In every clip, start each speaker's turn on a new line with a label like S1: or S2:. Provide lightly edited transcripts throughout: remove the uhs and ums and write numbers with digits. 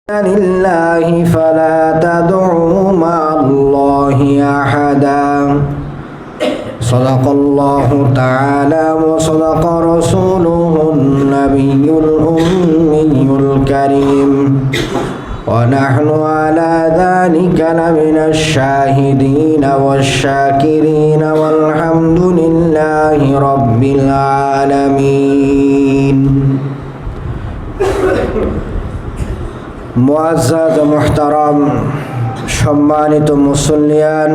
S1: لله فلا تدعوا مع الله أحدا صدق الله تعالى وصدق رسوله النبي الأمي الكريم ونحن على ذلك لمن الشاهدين والشاكرين والحمد لله رب العالمين মুআজ্জাজ মুহতারাম সম্মানিত মুসল্লিয়ান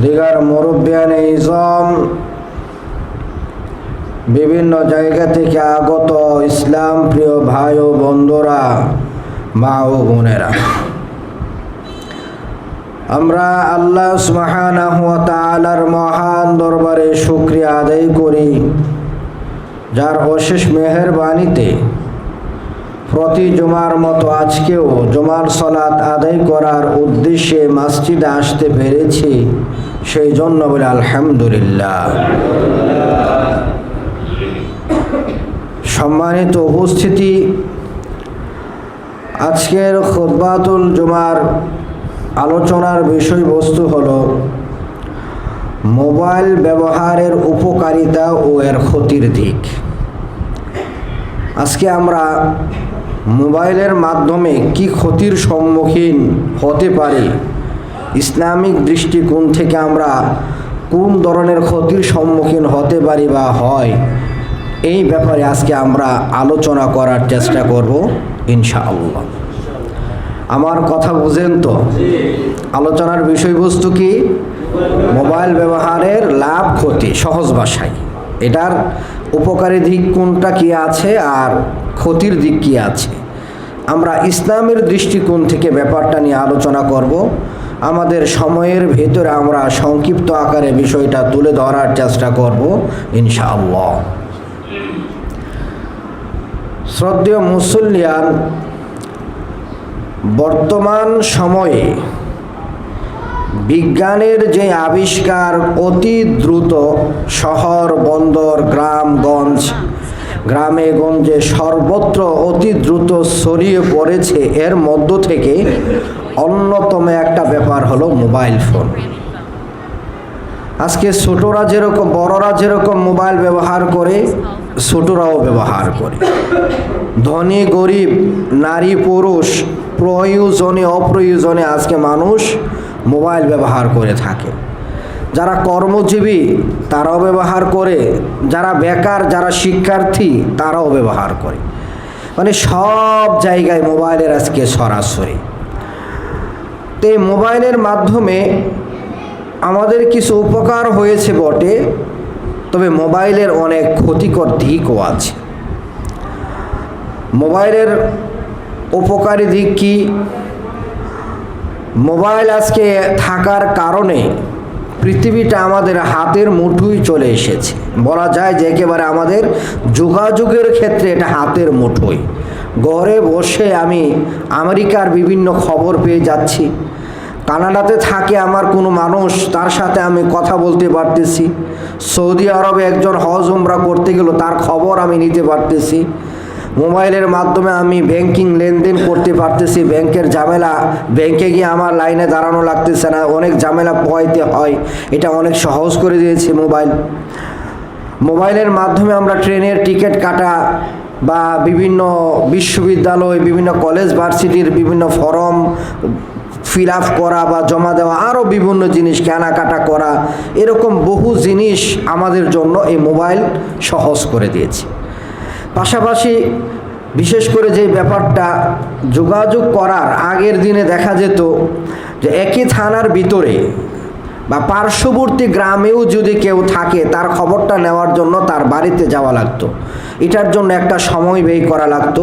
S1: দিগার মুরব্বিয়ানে ইজম বিভিন্ন জায়গা থেকে আগত ইসলাম প্রিয় ভাই ও বন্ধুরা মা ও বোনেরা, আমরা আল্লাহ সুবহানাহু ওয়া তাআলার মহান দরবারে শুকরিয়া আদায় করি, যার অশেষ মেহেরবানিতে প্রতি জুমার মতো আজকেও জুমার সালাত আদায় করার উদ্দেশ্যে মসজিদে আসতে পেরেছি। সেই জন্য বলে আলহামদুলিল্লাহ। সম্মানিত উপস্থিতি, আজকের খুতবাতুল জুমার আলোচনার বিষয়বস্তু হলো মোবাইল ব্যবহারের উপকারিতা ও এর ক্ষতির দিক। আজকে আমরা মোবাইলের মাধ্যমে কি ক্ষতির সম্মুখীন হতে পারি, ইসলামিক দৃষ্টিকোণ থেকে আমরা কোন ধরনের ক্ষতির সম্মুখীন হতে পারি বা হয়, এই ব্যাপারে আজকে আমরা আলোচনা করার চেষ্টা করব ইনশাআল্লাহ। আমার কথা বুঝেন তো? আলোচনার বিষয়বস্তু কি? মোবাইল ব্যবহারের লাভ ক্ষতি, সহজ ভাষায় এটার উপকারী দিক কোনটা কি আছে আর ক্ষতির দিক কি আছে, আমরা ইসলামের দৃষ্টিকোণ থেকে ব্যাপারটা নিয়ে আলোচনা করব। আমাদের সময়ের ভেতরে আমরা সংক্ষিপ্ত আকারে বিষয়টা তুলে ধরার চেষ্টা করব ইনশাআল্লাহ। শ্রদ্ধেয় মুসল্লিয়ান, বর্তমান সময়ে বিজ্ঞানের যে আবিষ্কার অতি দ্রুত শহর বন্দর গ্রামগঞ্জ গ্রামে গঞ্জে সর্বত্র অতি দ্রুত ছড়িয়ে পড়েছে, এর মধ্য থেকে অন্যতম একটা ব্যাপার হলো মোবাইল ফোন। আজকে ছোটরা যেরকম বড়রা যেরকম মোবাইল ব্যবহার করে, ছোটরাও ব্যবহার করে। ধনী গরিব নারী পুরুষ প্রয়োজনে অপ্রয়োজনে আজকে মানুষ মোবাইল ব্যবহার করে থাকে। যারা কর্মজীবী তারাও ব্যবহার করে, যারা বেকার যারা শিক্ষার্থী তারাও ব্যবহার করে। মানে সব জায়গায় মোবাইলের আজকে সরাসরি। তো এই মোবাইলের মাধ্যমে আমাদের কিছু উপকার হয়েছে বটে, তবে মোবাইলের অনেক ক্ষতিকর দিকও আছে। মোবাইলের উপকারী দিক কি? মোবাইল আজকে থাকার কারণে পৃথিবীটা আমাদের হাতের মুঠোয় চলে এসেছে। বলা যায় যে একেবারে আমাদের যোগাযোগের ক্ষেত্রে এটা হাতের মুঠোয়। ঘরে বসে আমি আমেরিকার বিভিন্ন খবর পেয়ে যাচ্ছি। কানাডাতে থাকে আমার কোনো মানুষ, তার সাথে আমি কথা বলতে পারতেছি। সৌদি আরবে একজন হজ উমরা করতে গেল, তার খবর আমি নিতে পারতেছি। মোবাইলের মাধ্যমে আমি ব্যাংকিং লেনদেন করতে পারতেছি। ব্যাংকের ঝামেলা, ব্যাংকে গিয়ে আমার লাইনে দাঁড়ানো লাগতেছে না, অনেক ঝামেলা পোহাইতে হয়, এটা অনেক সহজ করে দিয়েছে মোবাইল। মোবাইলের মাধ্যমে আমরা ট্রেনের টিকিট কাটা বা বিভিন্ন বিশ্ববিদ্যালয় বিভিন্ন কলেজ ভার্সিটির বিভিন্ন ফর্ম ফিল আপ করা বা জমা দেওয়া, আরও বিভিন্ন জিনিস কেনাকাটা করা, এরকম বহু জিনিস আমাদের জন্য এই মোবাইল সহজ করে দিয়েছে। পাশাপাশি বিশেষ করে যে ব্যাপারটা যোগাযোগ করার, আগের দিনে দেখা যেত যে একই থানার ভিতরে বা পার্শ্ববর্তী গ্রামেও যদি কেউ থাকে তার খবরটা নেওয়ার জন্য তার বাড়িতে যাওয়া লাগতো, এটার জন্য একটা সময় ব্যয় করা লাগতো।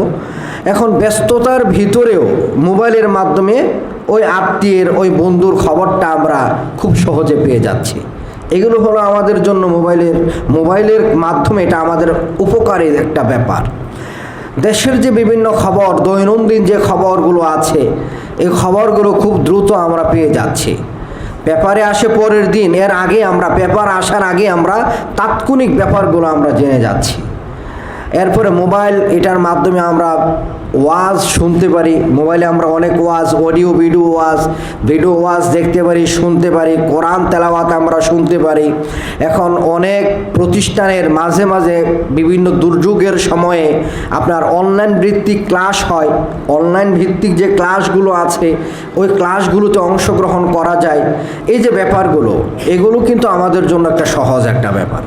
S1: এখন ব্যস্ততার ভিতরেও মোবাইলের মাধ্যমে ওই আত্মীয়ের ওই বন্ধুর খবরটা আমরা খুব সহজে পেয়ে যাচ্ছি। এগুলো হলো আমাদের জন্য মোবাইলের মাধ্যমে এটা আমাদের উপকারের একটা ব্যাপার। দেশের যে বিভিন্ন খবর, দৈনন্দিন যে খবরগুলো আছে, এই খবরগুলো খুব দ্রুত আমরা পেয়ে যাচ্ছি। পেপারে আসে পরের দিন, এর আগে আমরা পেপার আসার আগে আমরা তাৎক্ষণিক ব্যাপারগুলো আমরা জেনে যাচ্ছি। এরপরে মোবাইল, এটার মাধ্যমে আমরা ওয়াজ শুনতে পারি। মোবাইলে আমরা অনেক ওয়াজ, অডিও ভিডিও ওয়াজ দেখতে পারি, শুনতে পারি। কোরআন তেলাওয়াত আমরা শুনতে পারি। এখন অনেক প্রতিষ্ঠানের মাঝে মাঝে বিভিন্ন দুর্যোগের সময়ে আপনার অনলাইন ভিত্তিক ক্লাস হয়। অনলাইন ভিত্তিক যে ক্লাসগুলো আছে ওই ক্লাসগুলোতে অংশগ্রহণ করা যায়। এই যে ব্যাপারগুলো, এগুলো কিন্তু আমাদের জন্য একটা সহজ একটা ব্যাপার।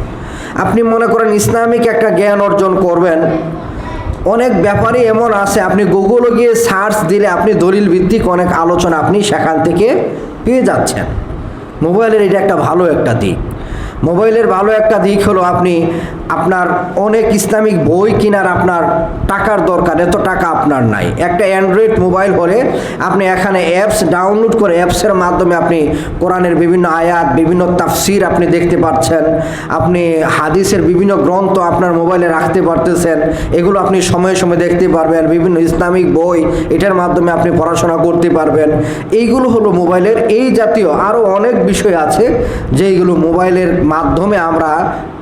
S1: আপনি মনে করেন ইসলামিক একটা জ্ঞান অর্জন করবেন, অনেক ব্যাপারই এমন আছে, আপনি গুগলে গিয়ে সার্চ দিলে আপনি দলিল ভিত্তিক অনেক আলোচনা আপনি সেখান থেকে পেয়ে যাচ্ছেন। মোবাইলের এটা একটা ভালো একটা দিক। মোবাইলের ভালো একটা দিক হলো আপনার অনেক ইসলামিক বই কেনার আপনার টাকার দরকার, এত টাকা আপনার নাই। একটা অ্যান্ড্রয়েড মোবাইল হলে আপনি এখানে অ্যাপস ডাউনলোড করে অ্যাপসের মাধ্যমে আপনি কোরআনের বিভিন্ন আয়াত, বিভিন্ন তাফসির আপনি দেখতে পাচ্ছেন। আপনি হাদিসের বিভিন্ন গ্রন্থ আপনার মোবাইলে রাখতে পারতেছেন, এগুলো আপনি সময়ে সময়ে দেখতে পারবেন। বিভিন্ন ইসলামিক বই, এটার মাধ্যমে আপনি পড়াশোনা করতে পারবেন। এইগুলো হলো মোবাইলের এই জাতীয় আরও অনেক বিষয় আছে যেইগুলো মোবাইলের মাধ্যমে আমরা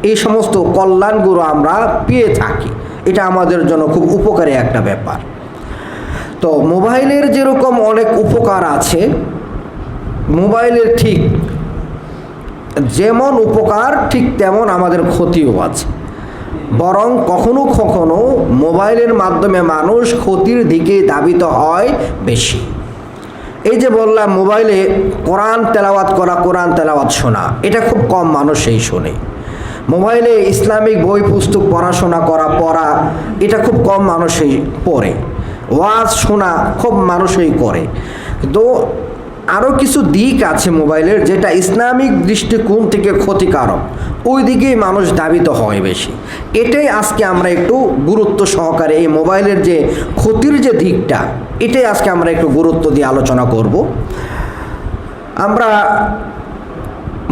S1: এই সমস্ত কল্যাণগুলো আমরা পেয়ে থাকি। এটা আমাদের জন্য খুব উপকারী একটা ব্যাপার। তো মোবাইলের যেরকম অনেক উপকার আছে, মোবাইলের ঠিক যেমন উপকার ঠিক তেমন আমাদের ক্ষতিও আছে। বরং কখনো কখনো মোবাইলের মাধ্যমে মানুষ ক্ষতির দিকে ধাবিত হয় বেশি। এই যে বললাম মোবাইলে কোরআন তেলাওয়াত করা, কোরআন তেলাওয়াত শোনা, এটা খুব কম মানুষই শোনে। মোবাইলে ইসলামিক বই পুস্তক পড়া, এটা খুব কম মানুষই পড়ে। ওয়াজ শোনা খুব মানুষই করে। তো আরও কিছু দিক আছে মোবাইলের যেটা ইসলামিক দৃষ্টিকোণ থেকে ক্ষতিকারক, ওই দিকেই মানুষ ধাবিত হয় বেশি। এটাই আজকে আমরা একটু গুরুত্ব সহকারে এই মোবাইলের যে ক্ষতির যে দিকটা, এটাই আজকে আমরা একটু গুরুত্ব দিয়ে আলোচনা করব। আমরা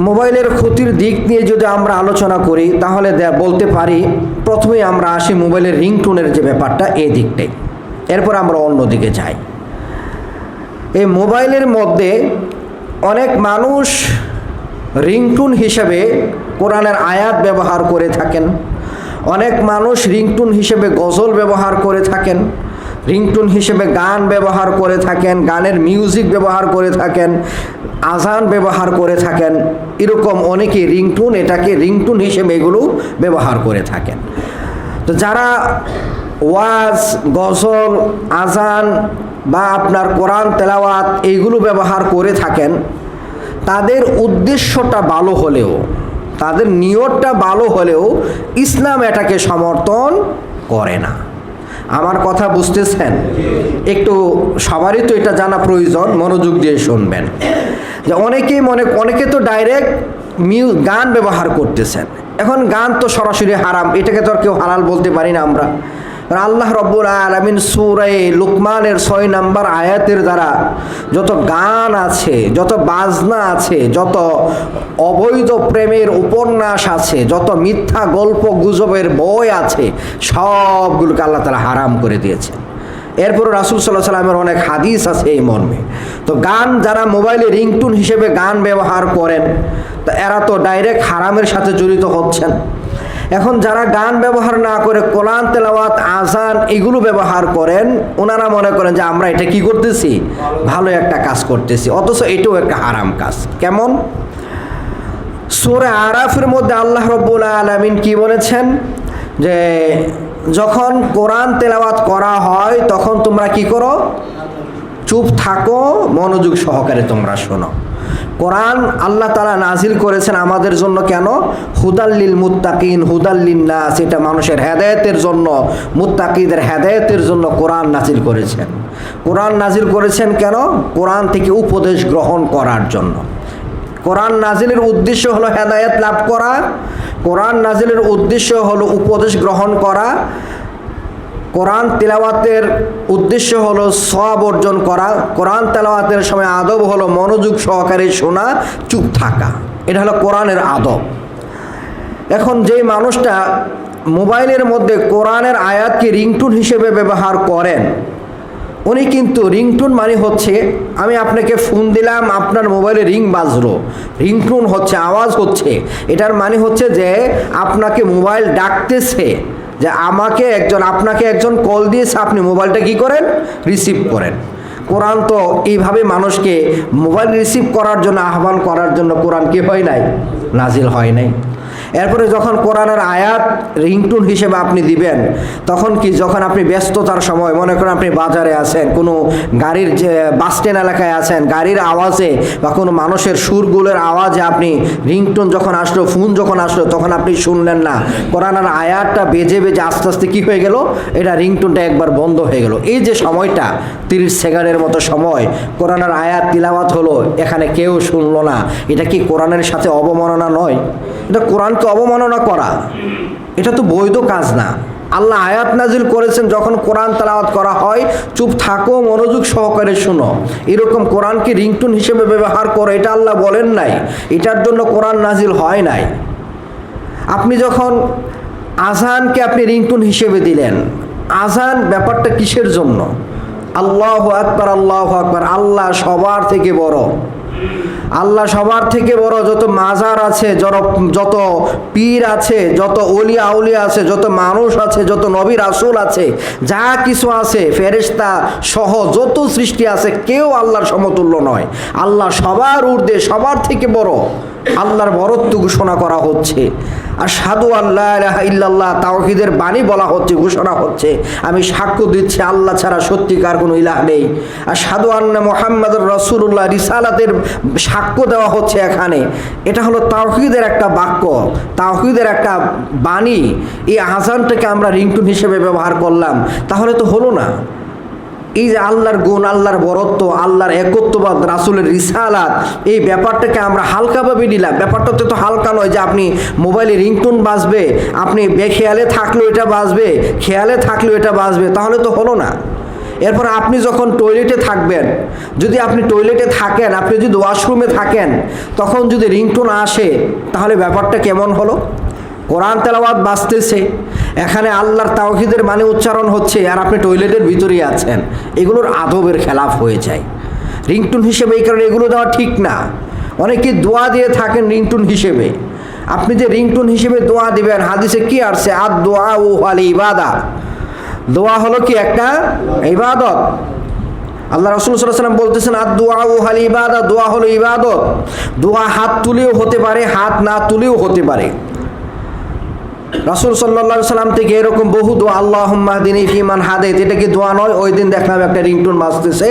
S1: মোবাইলের ক্ষতির দিক নিয়ে যদি আমরা আলোচনা করি তাহলে বলতে পারি, প্রথমেই আমরা আসি মোবাইলের রিংটোনের যে ব্যাপারটা, এই দিকটাই। এরপর আমরা অন্য দিকে যাই। এই মোবাইলের মধ্যে অনেক মানুষ রিংটোন হিসেবে কোরআনের আয়াত ব্যবহার করে থাকেন। অনেক মানুষ রিংটোন হিসেবে গজল ব্যবহার করে থাকেন, রিংটোন হিসেবে গান ব্যবহার করে থাকেন, গানের মিউজিক ব্যবহার করে থাকেন, আজান ব্যবহার করে থাকেন। এরকম অনেকেই এটাকে রিংটোন হিসেবে এগুলো ব্যবহার করে থাকেন। তো যারা ওয়াজ, গজল, আজান বা আপনার কোরআন তেলাওয়াত এইগুলো ব্যবহার করে থাকেন, তাদের উদ্দেশ্যটা ভালো হলেও, তাদের নিয়তটা ভালো হলেও ইসলাম এটাকে সমর্থন করে না। আমার কথা বুঝতেছেন? একটু সবারই তো এটা জানা প্রয়োজন, মনোযোগ দিয়ে শুনবেন। যে অনেকে তো ডাইরেক্ট গান ব্যবহার করতেছেন। এখন গান তো সরাসরি হারাম, এটাকে তো আর কেউ হালাল বলতে পারি না আমরা। আল্লাহ রাব্বুল আলামিন সূরা লুকমানের 6 নম্বর আয়াতের দ্বারা যত গান আছে, যত বাজনা আছে, যত অবৈধ প্রেমের উপন্যাস আছে, যত মিথ্যা গল্প গুজবের বই আছে, সবগুলোকে আল্লাহ তাআলা হারাম করে দিয়েছেন। এরপর রাসূল সাল্লাল্লাহু আলাইহি ওয়াসাল্লামের অনেক হাদিস আছে এই মর্মে। তো গান যারা মোবাইলে রিংটোন হিসেবে গান ব্যবহার করেন, তো এরা তো ডাইরেক্ট হারামের সাথে জড়িত হচ্ছেন। এখন যারা গান ব্যবহার না করে কোরআন তেলাওয়াত, আজান এগুলো ব্যবহার করেন, ওনারা মনে করেন যে আমরা এটা কি করতেছি, ভালো একটা কাজ করতেছি, অথচ এটাও একটা হারাম কাজ। কেমন? সূরা আরাফের মধ্যে আল্লাহ রাব্বুল আলামিন কি বলেছেন, যে যখন কোরআন তেলাওয়াত করা হয় তখন তোমরা কি করো? চুপ থাকো, মনোযোগ সহকারে তোমরা শোনো। কোরআন আল্লাহ তাআলা নাজিল করেছেন আমাদের জন্য কেন? হুদাল্লিল মুত্তাকিন, হুদাল্লিন নাস, এটা মানুষের হেদায়েতের জন্য, মুত্তাকিদের হেদায়েতের জন্য কোরআন নাজিল করেছেন। কোরআন নাজিল করেছেন কেন? কোরআন থেকে উপদেশ গ্রহণ করার জন্য। কোরআন নাজিলের উদ্দেশ্য হলো হেদায়েত লাভ করা, কোরআন নাজিলের উদ্দেশ্য হলো উপদেশ গ্রহণ করা, কোরআন তেলাওয়াতের উদ্দেশ্য হলো সওয়াব অর্জন করা, কোরআন তেলাওয়াতের সময় আদব হলো মনোযোগ সহকারে শোনা, চুপ থাকা। এটা হলো কোরআনের আদব। এখন যেই মানুষটা মোবাইলের মধ্যে কোরআনের আয়াতকে রিংটোন হিসেবে ব্যবহার করেন, উনি কিন্তু রিংটোন মানে হচ্ছে, আমি আপনাকে ফোন দিলাম, আপনার মোবাইলে রিং বাজলো, রিংটোন হচ্ছে, আওয়াজ হচ্ছে, এটার মানে হচ্ছে যে আপনাকে মোবাইল ডাকতেছে, যে আপনাকে একজন কল দিয়েছে, আপনি মোবাইলটা কি করেন, রিসিভ করেন। কোরআন তো এইভাবে মানুষকে মোবাইল রিসিভ করার জন্য আহ্বান করার জন্য কোরআন কি হয় নাই, নাজিল হয় নাই। এরপরে যখন কোরআনের আয়াত রিংটোন হিসেবে আপনি দিবেন, তখন কি, যখন আপনি ব্যস্ততার সময়, মনে করেন আপনি বাজারে আছেন, কোনো গাড়ির বাস স্ট্যান্ড এলাকায় আছেন, গাড়ির আওয়াজে বা কোনো মানুষের সুরগুলোর আওয়াজে আপনি রিংটোন যখন আসলো, ফোন যখন আসলো, তখন আপনি শুনলেন না, কোরআনের আয়াতটা বেজে বেজে আস্তে আস্তে কী হয়ে গেল, এটা রিংটোনটা একবার বন্ধ হয়ে গেল। এই যে সময়টা 30 সেকেন্ডের মতো সময় কোরআনের আয়াত তিলাওয়াত হলো, এখানে কেউ শুনলো না, এটা কি কোরআনের সাথে অবমাননা নয়? এটা কোরআনকে অবমাননা করা, এটা তো বৈধ কাজ না। আল্লাহ আয়াত নাজিল করেছেন, যখন কোরআন তেলাওয়াত করা হয় চুপ থাকো, মনোযোগ সহকারে শুনো। এরকম কোরআনকে রিংটোন হিসেবে ব্যবহার করো, এটা আল্লাহ বলেন নাই, এটার জন্য কোরআন নাজিল হয় নাই। আপনি যখন আজানকে আপনি রিংটোন হিসেবে দিলেন, আজান ব্যাপারটা কিসের জন্য? আল্লাহু আকবার, আল্লাহু আকবার, আল্লাহ সবার থেকে বড়, আল্লাহ সবার থেকে বড়। যত মাজার আছে, যত পীর আছে, যত ওলিয়া আউলিয়া আছে, যত মানুষ আছে, যত নবী রাসূল আছে, যা কিছু আছে, ফেরেশতা সহ যত সৃষ্টি আছে, কেউ আল্লাহর সমতুল্য নয়। আল্লাহ সবার ঊর্ধ্বে, সবার থেকে বড়। আল্লাহর বরত্ব ঘোষণা করা হচ্ছে। আশহাদু আল্লা ইলাহা ইল্লাল্লাহ, তাওহীদের বাণী বলা হচ্ছে, ঘোষণা হচ্ছে, আমি সাক্ষ্য দিচ্ছি আল্লাহ ছাড়া সত্যিকার কোনো ইলাহ নেই। আশহাদু আন্না মুহাম্মাদুর রাসূলুল্লাহ, রিসালাতের সাক্ষ্য দেওয়া হচ্ছে এখানে। এটা হলো তাওহীদের একটা বাক্য, তাওহীদের একটা বাণী। এই আযানটাকে আমরা রিংটোন হিসেবে ব্যবহার করলাম, তাহলে তো হলো না। এই যে আল্লাহর গুণ, আল্লাহর বরত্ব, আল্লাহর একত্ববাদ, রাসূলের রিসালাত, এই ব্যাপারটাকে আমরা হালকাভাবে নিলাম। ব্যাপারটা তো হালকা নয় যে আপনি মোবাইলে রিংটোন বাজবে, আপনি বেখেয়ালে থাকলেও এটা বাজবে, খেয়ালে থাকলেও এটা বাজবে, তাহলে তো হলো না। এরপর আপনি যখন টয়লেটে থাকবেন, যদি আপনি টয়লেটে থাকেন, আপনি যদি ওয়াশরুমে থাকেন, তখন যদি রিংটোন আসে, তাহলে ব্যাপারটা কেমন হলো? কোরআন তেলাওয়াত বাজতেছে, এখানে আল্লাহর তাওহীদের মানে উচ্চারণ হচ্ছে, আর আপনি টয়লেটের ভিতরেই আছেন, এগুলোর আদবের খেলাফ হয়ে যায় রিংটোন হিসেবে। এই কারণে এগুলো দেওয়া ঠিক না। অনেকে দোয়া দিয়ে থাকেন রিংটোন হিসেবে। আপনি যে রিংটোন হিসেবে দোয়া দিবেন, হাদিসে কি আসছে, আদ দোয়া ও আল ইবাদা, দোয়া হলো কি একটা ইবাদত। আল্লাহ রাসূল সাল্লাল্লাহু আলাইহি ওয়াসাল্লাম বলতেছেন, আদ দোয়া ও আল ইবাদা, দোয়া হলো ইবাদত। দোয়া হাত তুলেও হতে পারে, হাত না তুলেও হতে পারে। রাসূল সাল্লাল্লাহু আলাইহি ওয়াসাল্লাম থেকে এরকম বহু দোয়া, আল্লাহুম্মা হদিনি ফিমান হাদাইত, এটা কি দোয়া নয়? ওই দিন দেখলাম একটা রিংটোন বাজতেছে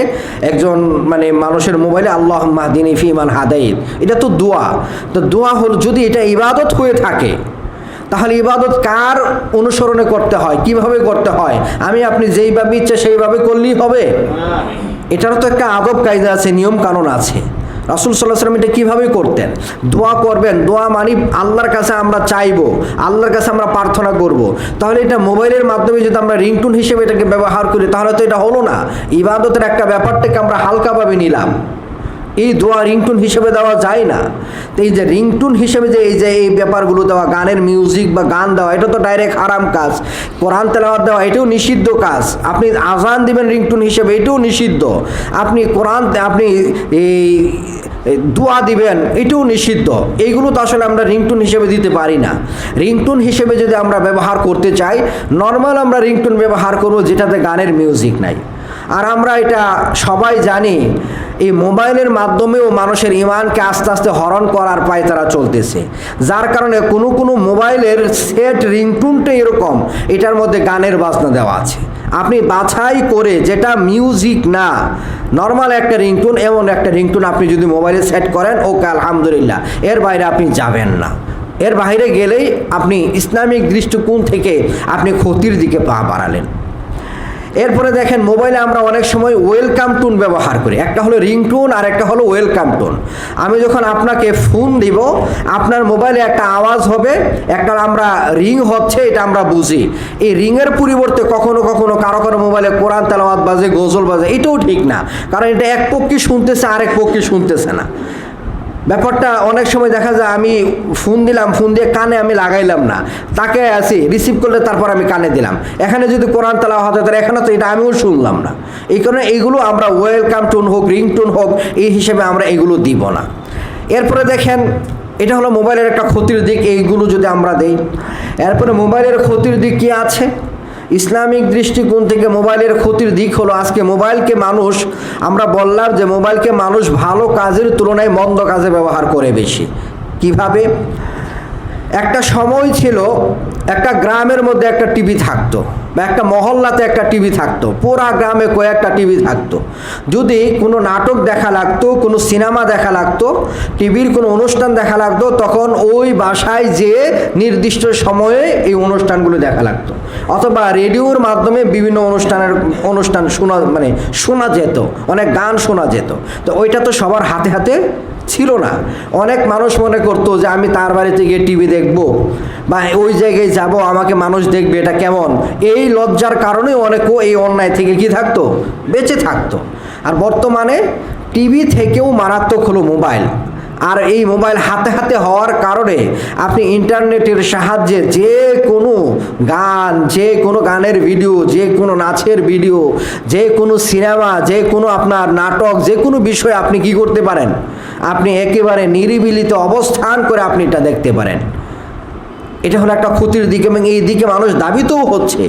S1: একজন মানুষের মোবাইলে, আল্লাহুম্মা হদিনি ফিমান হাদাইত, এটা তো দোয়া। তো দোয়া হল, যদি এটা ইবাদত হয়ে থাকে, তাহলে ইবাদত কার অনুসরণে করতে হয়, কিভাবে করতে হয়? আপনি যেইভাবে ইচ্ছা সেইভাবে করলেই হবে? এটারও তো একটা আদব কায়দা আছে, নিয়ম কানুন আছে। রাসূল সাল্লাল্লাহু আলাইহি ওয়াসাল্লাম এটা কীভাবে করতেন? দোয়া করবেন, দোয়া মানে আল্লাহর কাছে আমরা চাইবো, আল্লাহর কাছে আমরা প্রার্থনা করব। তাহলে এটা মোবাইলের মাধ্যমে যদি আমরা রিংটোন হিসেবে এটাকে ব্যবহার করি, তাহলে তো এটা হলো না। ইবাদতের একটা ব্যাপারটাকে আমরা হালকাভাবে নিলাম, এই দোয়া রিংটোন হিসেবে দেওয়া যায় না। তো এই যে রিংটোন হিসেবে এই ব্যাপারগুলো দেওয়া, গানের মিউজিক বা গান দেওয়া, এটা তো ডাইরেক্ট হারাম কাজ। কোরআন তেলাওয়াত দেওয়া, এটাও নিষিদ্ধ কাজ। আপনি আজান দিবেন রিংটোন হিসেবে, এটাও নিষিদ্ধ। আপনি এই দোয়া দিবেন, এটাও নিষিদ্ধ। এইগুলো তো আসলে আমরা রিংটোন হিসেবে দিতে পারি না। রিংটোন হিসেবে যদি আমরা ব্যবহার করতে চাই, নর্মাল আমরা রিংটোন ব্যবহার করব যেটাতে গানের মিউজিক নাই। আর আমরা এটা সবাই জানি, এই মোবাইলের মাধ্যমেও মানুষের ইমানকে আস্তে আস্তে হরণ করার পায়তারা চলতেছে। যার কারণে কোনো মোবাইলের সেট রিংটোনটা এরকম, এটার মধ্যে গানের বাজনা দেওয়া আছে। আপনি বাছাই করে, যেটা মিউজিক না, নর্মাল একটা রিংটোন, এমন একটা রিংটোন আপনি যদি মোবাইলে সেট করেন, ওকে আলহামদুলিল্লাহ, এর বাইরে আপনি যাবেন না। এর বাইরে গেলেই আপনি ইসলামিক দৃষ্টিকোণ থেকে আপনি ক্ষতির দিকে পা বাড়ালেন। এরপরে দেখেন, মোবাইলে আমরা অনেক সময় ওয়েলকাম টোন ব্যবহার করি। একটা হলো রিংটোন আর একটা হলো ওয়েলকাম টোন। আমি যখন আপনাকে ফোন দিব, আপনার মোবাইলে একটা আওয়াজ হবে, একটা আমরা রিং হচ্ছে, এটা আমরা বুঝি। এই রিংয়ের পরিবর্তে কখনো কখনো কারো মোবাইলে কোরআন তেলাওয়াত বাজে, গজল বাজে, এটাও ঠিক না। কারণ এটা এক পক্ষে শুনতেছে, আরেক পক্ষে শুনতেছে না। ব্যাপারটা অনেক সময় দেখা যায়, আমি ফোন দিলাম, ফোন দিয়ে কানে আমি লাগাইলাম না, তাকে আসি রিসিভ করলে তারপর আমি কানে দিলাম। এখানে যদি কোরআন তেলাওয়াত হতো, তাহলে এখানে তো এটা আমিও শুনলাম না। এই কারণে এইগুলো আমরা ওয়েলকাম টোন হোক, রিংটোন হোক, এই হিসেবে আমরা এগুলো দিব না। এরপরে দেখেন, এটা হলো মোবাইলের একটা ক্ষতির দিক, এইগুলো যদি আমরা দেই। এরপরে মোবাইলের ক্ষতির দিক কি আছে? ইসলামিক দৃষ্টিকোণ থেকে মোবাইলের ক্ষতির দিক হলো, আজকে মোবাইলকে মানুষ, আমরা বললাম যে মোবাইলকে মানুষ ভালো কাজের তুলনায় মন্দ কাজে ব্যবহার করে বেশি। কিভাবে? একটা সময় ছিল একটা গ্রামের মধ্যে একটা টিভি থাকতো, বা একটা মহল্লাতে একটা টিভি থাকতো, পুরা গ্রামে কয়েকটা টিভি থাকতো। যদি কোনো নাটক দেখা লাগতো, কোনো সিনেমা দেখা লাগতো, টিভির কোনো অনুষ্ঠান দেখা লাগতো, তখন ওই বাসায় যে নির্দিষ্ট সময়ে এই অনুষ্ঠানগুলো দেখা লাগতো, অথবা রেডিওর মাধ্যমে বিভিন্ন অনুষ্ঠান শোনা যেত, অনেক গান শোনা যেত। তো ওইটা তো সবার হাতে হাতে ছিল না। অনেক মানুষ মনে করতো যে আমি তার বাড়িতে গিয়ে টিভি দেখবো, বা ওই জায়গায় যাব, আমাকে মানুষ দেখবে, এটা কেমন, এই লজ্জার কারণে অনেকেও এই অন্যায় থেকে কি থাকতো, বেঁচে থাকতো। আর বর্তমানে টিভি থেকেও মারাত্মক হলো মোবাইল। আর এই মোবাইল হাতে হাতে হওয়ার কারণে আপনি ইন্টারনেটের সাহায্যে যে কোনো গান, যে কোনো গানের ভিডিও, যে কোনো নাচের ভিডিও, যে কোনো সিনেমা, যে কোনো আপনার নাটক, যে কোনো বিষয় আপনি কি করতে পারেন, আপনি একেবারে নিরিবিলিতে অবস্থান করে আপনি এটা দেখতে পারেন। এটা হলো একটা ক্ষতির দিক, এবং এই দিকে মানুষ দাবিতও হচ্ছে,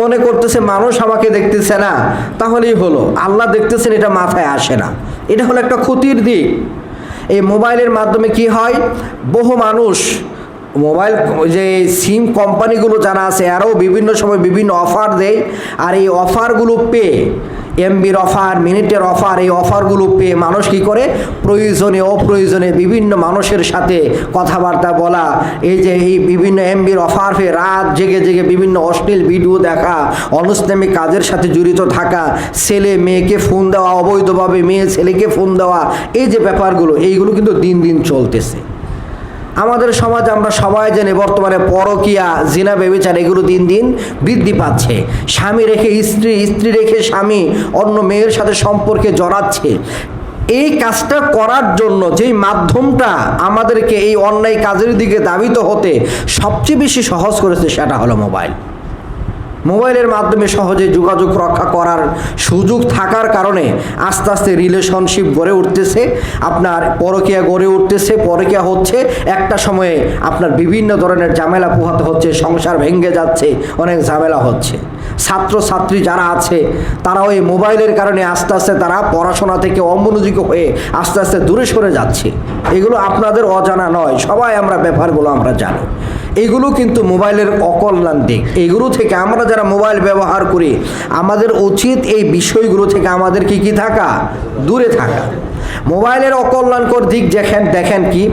S1: মনে করতেছে মানুষ আমাকে দেখতেছে না, তাহলেই হলো, আল্লাহ দেখতেছেন, এটা মাথায় আসে না। এটা হলো একটা ক্ষতির দিক। এই মোবাইলের মাধ্যমে কি হয়, বহু মানুষ মোবাইল, যে সিম কোম্পানিগুলো যারা আছে, আরও বিভিন্ন সময় বিভিন্ন অফার দেয়, আর এই অফারগুলো পেয়ে, এমবির অফার, মিনিটের অফার, এই অফারগুলো পেয়ে মানুষ কী করে, প্রয়োজনে অপ্রয়োজনে বিভিন্ন মানুষের সাথে কথাবার্তা বলা, এই যে এই বিভিন্ন এমবির অফার পেয়ে রাত জেগে জেগে বিভিন্ন অশ্লীল ভিডিও দেখা, অনৈসলামী কাজের সাথে জড়িত থাকা, ছেলে মেয়েকে ফোন দেওয়া, অবৈধভাবে মেয়ে ছেলেকে ফোন দেওয়া, এই যে ব্যাপারগুলো, এইগুলো কিন্তু দিন দিন চলতেছে আমাদের সমাজে। আমরা সবাই জানি বর্তমানে পরকীয়া, জিনা, ব্যভিচার, এগুলো দিন দিন বৃদ্ধি পাচ্ছে। স্বামী রেখে স্ত্রী, স্ত্রী রেখে স্বামী অন্য মেয়ের সাথে সম্পর্কে জড়াচ্ছে। এই কাজটা করার জন্য যেই মাধ্যমটা আমাদেরকে এই অন্যায় কাজের দিকে ধাবিত হতে সবচেয়ে বেশি সহজ করেছে, সেটা হলো মোবাইল। মোবাইলের মাধ্যমে সহজে যোগাযোগ রক্ষা করার সুযোগ থাকার কারণে আস্তে আস্তে রিলেশনশিপ গড়ে উঠতেছে, আপনার পরকীয়া গড়ে উঠতেছে, পরকীয়া হচ্ছে, একটা সময়ে আপনার বিভিন্ন ধরনের ঝামেলা পোহাতে হচ্ছে, সংসার ভেঙে যাচ্ছে, অনেক ঝামেলা হচ্ছে। ছাত্রছাত্রী যারা আছে তারাও এই মোবাইলের কারণে আস্তে আস্তে তারা পড়াশোনা থেকে অমনোযোগী হয়ে আস্তে আস্তে দূরে সরে যাচ্ছে। এগুলো আপনাদের অজানা নয়, সবাই আমরা ব্যাপারগুলো আমরা জানি। এইগুলো কিন্তু মোবাইলের অকল্যাণ দিক। এইগুলো থেকে আমরা যারা মোবাইল ব্যবহার করি, আমাদের উচিত এই বিষয়গুলো থেকে আমাদের কি থাকা, দূরে থাকা। মোবাইলের অকল্যাণকর দিক দেখেন কি,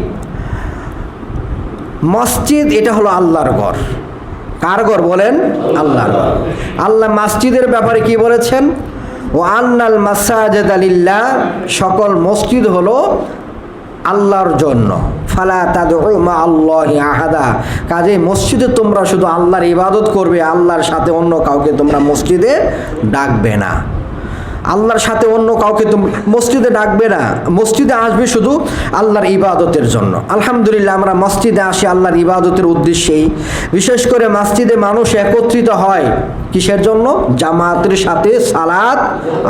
S1: মসজিদ এটা হলো আল্লাহর ঘর। কার ঘর বলেন? আল্লাহর ঘর। আল্লাহ মসজিদের ব্যাপারে কি বলেছেন? ও আন্নাল মাসাজিদা লিল্লাহ, সকল মসজিদ হলো আল্লাহর জন্য। ফালা তাদউ মা আল্লাহি আহাদা, কাজে মসজিদে তোমরা শুধু আল্লাহর ইবাদত করবে, আল্লাহর সাথে অন্য কাউকে তোমরা মসজিদে ডাকবে না। আল্লাহর সাথে অন্য কাউকে তোমরা মসজিদে ডাকবে না, মসজিদে আসবে শুধু আল্লাহর ইবাদতের জন্য। আলহামদুলিল্লাহ, আমরা মসজিদে আসি আল্লাহর ইবাদতের উদ্দেশ্যেই। বিশেষ করে মসজিদে মানুষ একত্রিত হয় কিসের জন্য? জামাতের সাথে সালাত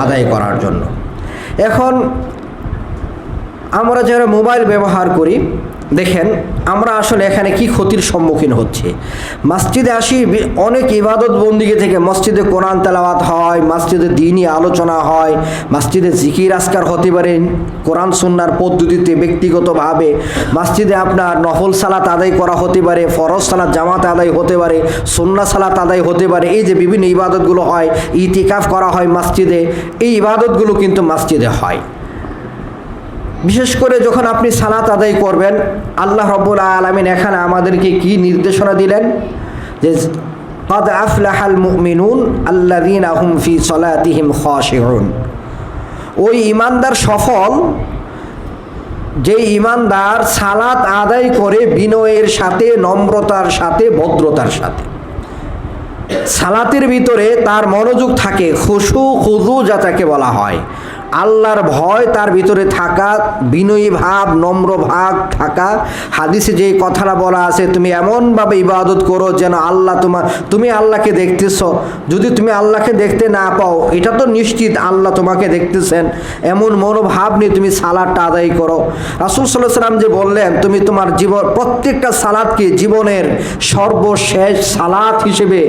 S1: আদায় করার জন্য। এখন আমরা যারা মোবাইল ব্যবহার করি, দেখেন আমরা আসলে এখানে কি ক্ষতির সম্মুখীন হচ্ছে। মসজিদে আসি, অনেক ইবাদত বন্দিগি থেকে, মসজিদে কোরআন তেলাওয়াত হয়, মসজিদে দ্বীনি আলোচনা হয়, মসজিদে জিকির আজকার হতে পারে কোরআন সুন্নাহর পদ্ধতিতে ব্যক্তিগতভাবে, মসজিদে আপনার নফল সালাত আদায় করা হতে পারে, ফরজ সালাত জামাতে আদায় হতে পারে, সুন্নাহ সালাত আদায় হতে পারে। এই যে বিভিন্ন ইবাদতগুলো হয়, ইতিকাফ করা হয় মসজিদে, এই ইবাদতগুলো কিন্তু মসজিদে হয়। বিশেষ করে যখন আপনি সালাত আদায় করবেন, আল্লাহ রাব্বুল আলামিন এখানে আমাদেরকে কি নির্দেশনা দিলেন? যে ক্বাদ আফলাহাল মুমিনুন আল্লাযীনা হুম ফি সালাতিহিম খাশিউন। ওই ঈমানদার সফল, যে ঈমানদার সালাত আদায় করে বিনয়ের সাথে, নম্রতার সাথে, ভদ্রতার সাথে। সালাতের ভিতরে তার মনোযোগ থাকে, খুশু খুযু যাকে বলা হয়, আল্লাহর ভয় তার ভিতরে থাকা, বিনয়ী ভাব, নম্র ভাব থাকা। হাদিসে যে কথাটা বলা আছে, তুমি এমনভাবে ইবাদত করো যেন তুমি আল্লাহকে দেখতেছ। যদি তুমি আল্লাহকে দেখতে না পাও, এটা তো নিশ্চিত আল্লাহ তোমাকে দেখতেছেন। এমন মনোভাব নিয়ে তুমি সালাতটা আদায় করো। রাসূল সাল্লাল্লাহু আলাইহি ওয়াসাল্লাম যে বললেন, তুমি তোমার জীবন প্রত্যেকটা সালাতকে জীবনের সর্বশেষ সালাত হিসেবে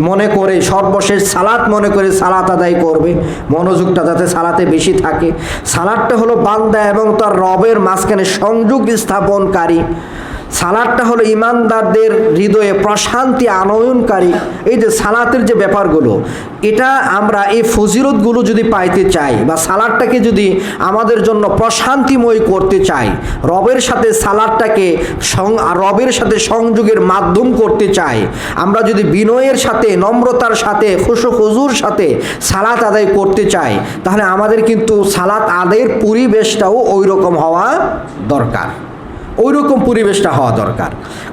S1: মনে করে, সর্বশেষ সালাত মনে করে সালাত আদায় করবে। মনোযোগটা যাতে সালাতে বেশি থাকে। সালাতটা হলো বান্দা এবং তার রবের মাঝখানে সংযোগ স্থাপনকারী। সালাতটা হলো ইমানদারদের হৃদয়ে প্রশান্তি আনয়নকারী। এই যে সালাতের যে ব্যাপারগুলো, এটা আমরা এই ফজিলতগুলো যদি পাইতে চাই বা সালাতটাকে যদি আমাদের জন্য প্রশান্তিময় করতে চাই, রবের সাথে সালাতটাকে রবের সাথে সংযোগের মাধ্যম করতে চাই, আমরা যদি বিনয়ের সাথে, নম্রতার সাথে, খুশুর সাথে সালাত আদায় করতে চাই, তাহলে আমাদের কিন্তু সালাত আদায়ের পরিবেশটাও ওই রকম হওয়া দরকার। ওই রকম পরিবেশটা হওয়া দরকার।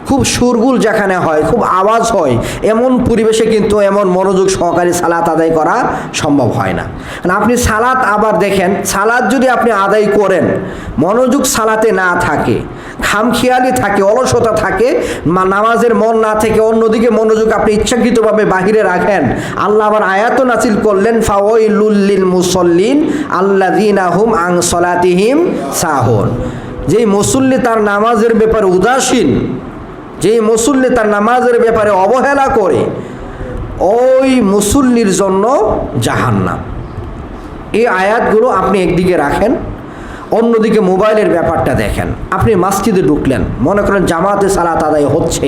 S1: খুব শোরগোল যেখানে হয়, খুব আওয়াজ হয়, এমন পরিবেশে কিন্তু এমন মনোযোগ সহকারে সালাত আদায় করা সম্ভব হয় না। আপনি সালাত আবার দেখেন, সালাত যদি আপনি আদায় করেন, মনোযোগ সালাতে না থাকে, খামখেয়ালি থাকে, অলসতা থাকে, নামাজের মন না থেকে অন্যদিকে মনোযোগ আপনি ইচ্ছাকৃতভাবে বাহিরে রাখেন, আল্লাহ আবার আয়াত নাযিল করলেন, ফাওয়াইলুল লিল মুসাল্লিন আল্লাযীনা হুম আন সালাতিহিম সাহুন। যেই মুসল্লি তার নামাজের ব্যাপারে উদাসীন, যেই মুসল্লি তার নামাজের ব্যাপারে অবহেলা করে, ওই মুসল্লির জন্য জাহান্নাম। এই আয়াতগুলো আপনি একদিকে রাখেন, অন্যদিকে মোবাইলের ব্যাপারটা দেখেন। আপনি মসজিদে ঢুকলেন, মনে করেন জামাতে সালাত আদায় হচ্ছে,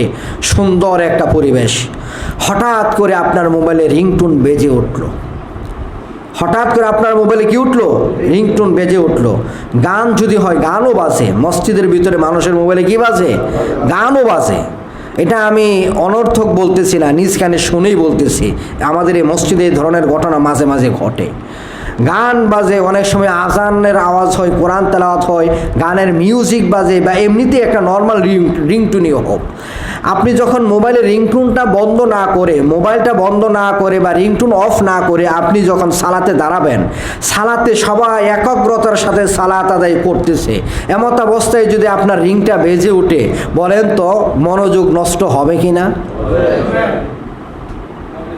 S1: সুন্দর একটা পরিবেশ, হঠাৎ করে আপনার মোবাইলে রিংটোন বেজে উঠল। হঠাৎ করে আপনার মোবাইলে কি উঠলো? রিংটোন বেজে উঠলো। গান যদি হয়, গানও বাজে। মসজিদের ভিতরে মানুষের মোবাইলে কি বাজে? গানও বাজে। এটা আমি অনর্থক বলতেছি না, নিজ কানে শুনেই বলতেছি। আমাদের এই মসজিদে এই ধরনের ঘটনা মাঝে মাঝে ঘটে। গান বাজে, অনেক সময় আজানের আওয়াজ হয়, কোরআন তেলাওয়াত হয়, গানের মিউজিক বাজে, বা এমনিতে একটা নর্মাল রিংটুনই হোক। আপনি যখন মোবাইলের রিংটুনটা বন্ধ না করে, মোবাইলটা বন্ধ না করে বা রিংটুন অফ না করে আপনি যখন সালাতে দাঁড়াবেন, সালাতে সবাই একাগ্রতার সাথে সালাত আদায় করতেছে, এমত অবস্থায় যদি আপনার রিংটা বেজে ওঠে, বলেন তো মনোযোগ নষ্ট হবে কি না?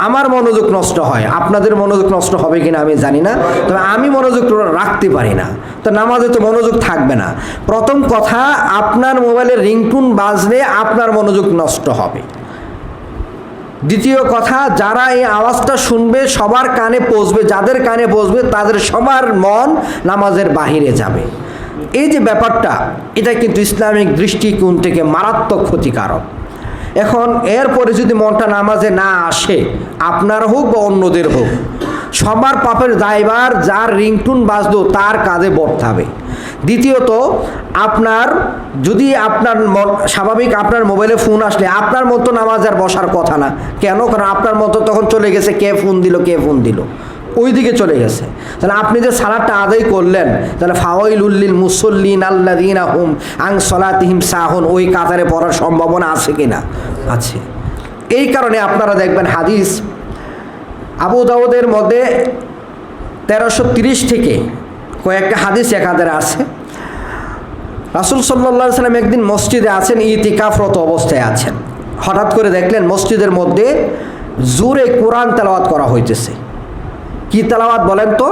S1: আমার মনোযোগ নষ্ট হয়, আপনাদের মনোযোগ নষ্ট হবে কিনা আমি জানি না, তবে আমি মনোযোগ রাখতে পারি না, তো নামাজে তো মনোযোগ থাকবে না। প্রথম কথা, আপনার মোবাইলের রিংটোন বাজলে আপনার মনোযোগ নষ্ট হবে। দ্বিতীয় কথা, যারা এই আওয়াজটা শুনবে সবার কানে পৌঁছবে, যাদের কানে পৌঁছবে তাদের সবার মন নামাজের বাহিরে যাবে। এই যে ব্যাপারটা, এটা কিন্তু ইসলামিক দৃষ্টিকোণ থেকে মারাত্মক ক্ষতিকারক। এখন এরপরে যদি মনটা নামাজে না আসে, আপনার হোক বা অন্যদের হোক, সবার পাপের দায়ভার যার রিংটোন বাজলো তার কাঁধে বর্তাবে। দ্বিতীয়ত, আপনার যদি আপনার স্বাভাবিক আপনার মোবাইলে ফোন আসলে আপনার মতো নামাজ আর বসার কথা না। কেন? কারণ আপনার মতো তখন চলে গেছে কে ফোন দিল, ওই দিকে চলে গেছে। তাহলে আপনি যে সালাতটা আদায় করলেন, তাহলে ফাওয়াইলুল লিল মুসাল্লিন আল্লাযীনা হুম আন সালাতিহিম সাহুন, ওই কাতারে পড়ার সম্ভাবনা আছে কিনা? আছে। এই কারণে আপনারা দেখবেন হাদিস আবু দাউদের মধ্যে 1330 থেকে কয়েকটা হাদিস একাধারে আছে। রাসূল সাল্লাল্লাহু আলাইহি ওয়াসাল্লাম একদিন মসজিদে আছেন, ইতিকাফরত অবস্থায় আছেন। হঠাৎ করে দেখলেন মসজিদের মধ্যে জোরে কোরআন তেলাওয়াত করা হইতেছে। কি তেলাওয়াত বলেন তো?